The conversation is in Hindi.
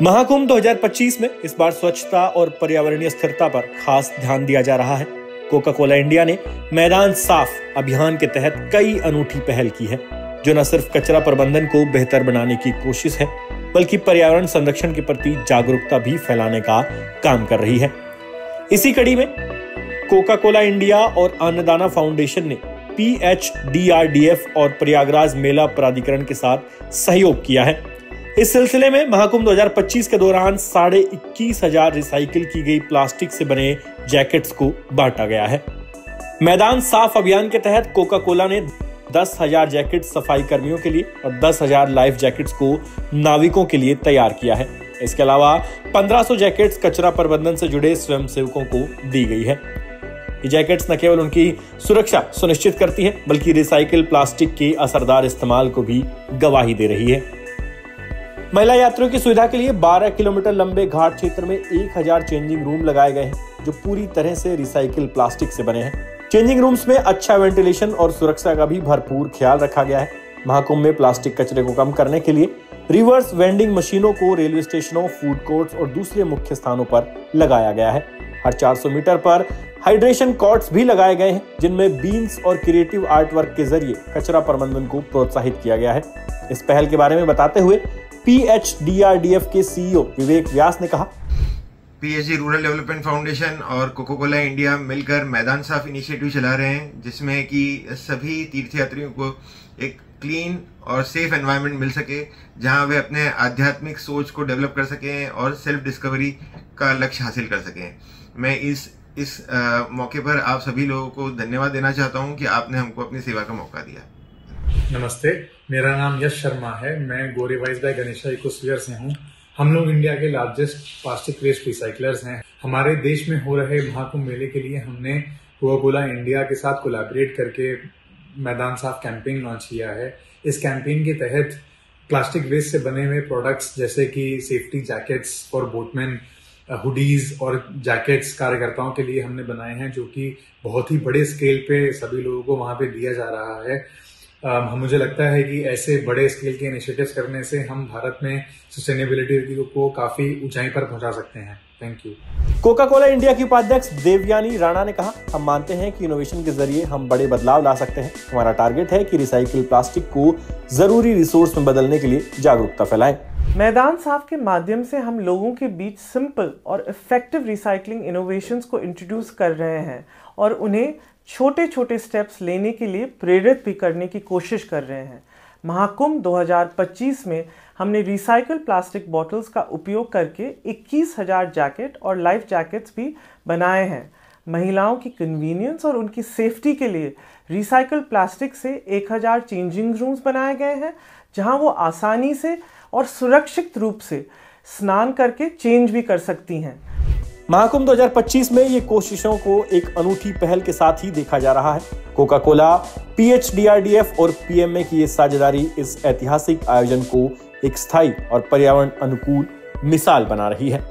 महाकुंभ 2025 में इस बार स्वच्छता और पर्यावरणीय स्थिरता पर खास ध्यान दिया जा रहा है। कोका कोला इंडिया ने मैदान साफ अभियान के तहत कई अनूठी पहल की है, जो न सिर्फ कचरा प्रबंधन को बेहतर बनाने की कोशिश है, बल्कि पर्यावरण संरक्षण के प्रति जागरूकता भी फैलाने का काम कर रही है। इसी कड़ी में कोका कोला इंडिया और अन्नदाता फाउंडेशन ने PHDRDF और प्रयागराज मेला प्राधिकरण के साथ सहयोग किया है। इस सिलसिले में महाकुंभ 2025 के दौरान 21,500 रिसाइकिल की गई प्लास्टिक से बने जैकेट्स को बांटा गया है। मैदान साफ अभियान के तहत कोका कोला ने 10,000 जैकेट सफाई कर्मियों के लिए और 10,000 लाइफ जैकेट्स को नाविकों के लिए तैयार किया है। इसके अलावा 1500 जैकेट्स कचरा प्रबंधन से जुड़े स्वयंसेवकों को दी गई है। ये जैकेट्स न केवल उनकी सुरक्षा सुनिश्चित करती है, बल्कि रिसाइकिल प्लास्टिक के असरदार इस्तेमाल को भी गवाही दे रही है। महिला यात्रियों की सुविधा के लिए 12 किलोमीटर लंबे घाट क्षेत्र में 1000 चेंजिंग रूम लगाए गए हैं, जो पूरी तरह से रिसाइकिल प्लास्टिक से बने हैं। चेंजिंग रूम्स में अच्छा वेंटिलेशन और सुरक्षा का भी भरपूर ख्याल रखा गया है। महाकुंभ में प्लास्टिक कचरे को कम करने के लिए रिवर्स वेंडिंग मशीनों को रेलवे स्टेशनों, फूड कोर्ट्स और दूसरे मुख्य स्थानों पर लगाया गया है। हर 400 मीटर पर हाइड्रेशन कॉर्ट्स भी लगाए गए हैं, जिनमें बीन्स और क्रिएटिव आर्ट वर्क के जरिए कचरा प्रबंधन को प्रोत्साहित किया गया है। इस पहल के बारे में बताते हुए PHDRDF के CEO विवेक व्यास ने कहा, PHD रूरल डेवलपमेंट फाउंडेशन और कोका कोला इंडिया मिलकर मैदान साफ इनिशिएटिव चला रहे हैं, जिसमें कि सभी तीर्थयात्रियों को एक क्लीन और सेफ एनवायरनमेंट मिल सके, जहां वे अपने आध्यात्मिक सोच को डेवलप कर सकें और सेल्फ डिस्कवरी का लक्ष्य हासिल कर सकें। मैं इस मौके पर आप सभी लोगों को धन्यवाद देना चाहता हूं कि आपने हमको अपनी सेवा का मौका दिया। नमस्ते, मेरा नाम यश शर्मा है। मैं गोरेवाइज बाय गणेशा इकोस्फीयर से हूँ। हम लोग इंडिया के लार्जेस्ट प्लास्टिक वेस्ट रिसाइकलर्स हैं। हमारे देश में हो रहे महाकुंभ मेले के लिए हमने कोका कोला इंडिया के साथ कोलैबोरेट करके मैदान साफ कैंपेन लॉन्च किया है। इस कैंपेन के तहत प्लास्टिक वेस्ट से बने हुए प्रोडक्ट्स जैसे कि safety jackets for boatman, hoodies और जैकेट्स कार्यकर्ताओं के लिए हमने बनाए हैं, जो कि बहुत ही बड़े स्केल पे सभी लोगों को वहां पे दिया जा रहा है। मुझे लगता है कि ऐसे बड़े स्केल के इनिशिएटिव्स करने से हम भारत में सस्टेनेबिलिटी को काफी ऊंचाई पर पहुंचा सकते हैं। Thank you. Coca Cola India की उपाध्यक्ष देवयानी राणा ने कहा, हम मानते हैं कि इनोवेशन के जरिए हम बड़े बदलाव ला सकते हैं। हमारा टारगेट है कि रिसाइकिल प्लास्टिक को जरूरी रिसोर्स में बदलने के लिए जागरूकता फैलाएं। मैदान साफ के माध्यम से हम लोगों के बीच सिंपल और इफेक्टिव रिसाइकलिंग इनोवेशंस को इंट्रोड्यूस कर रहे हैं और उन्हें छोटे छोटे स्टेप्स लेने के लिए प्रेरित भी करने की कोशिश कर रहे हैं। महाकुंभ 2025 में हमने रिसाइकल प्लास्टिक बॉटल्स का उपयोग करके 21,000 जैकेट और लाइफ जैकेट्स भी बनाए हैं। महिलाओं की कन्वीनियंस और उनकी सेफ्टी के लिए रिसाइकल प्लास्टिक से 1000 चेंजिंग रूम्स बनाए गए हैं, जहां वो आसानी से और सुरक्षित रूप से स्नान करके चेंज भी कर सकती हैं। महाकुंभ 2025 में ये कोशिशों को एक अनूठी पहल के साथ ही देखा जा रहा है। कोका कोला, PHDRDF और PMA की ये साझेदारी इस ऐतिहासिक आयोजन को एक स्थायी और पर्यावरण अनुकूल मिसाल बना रही है।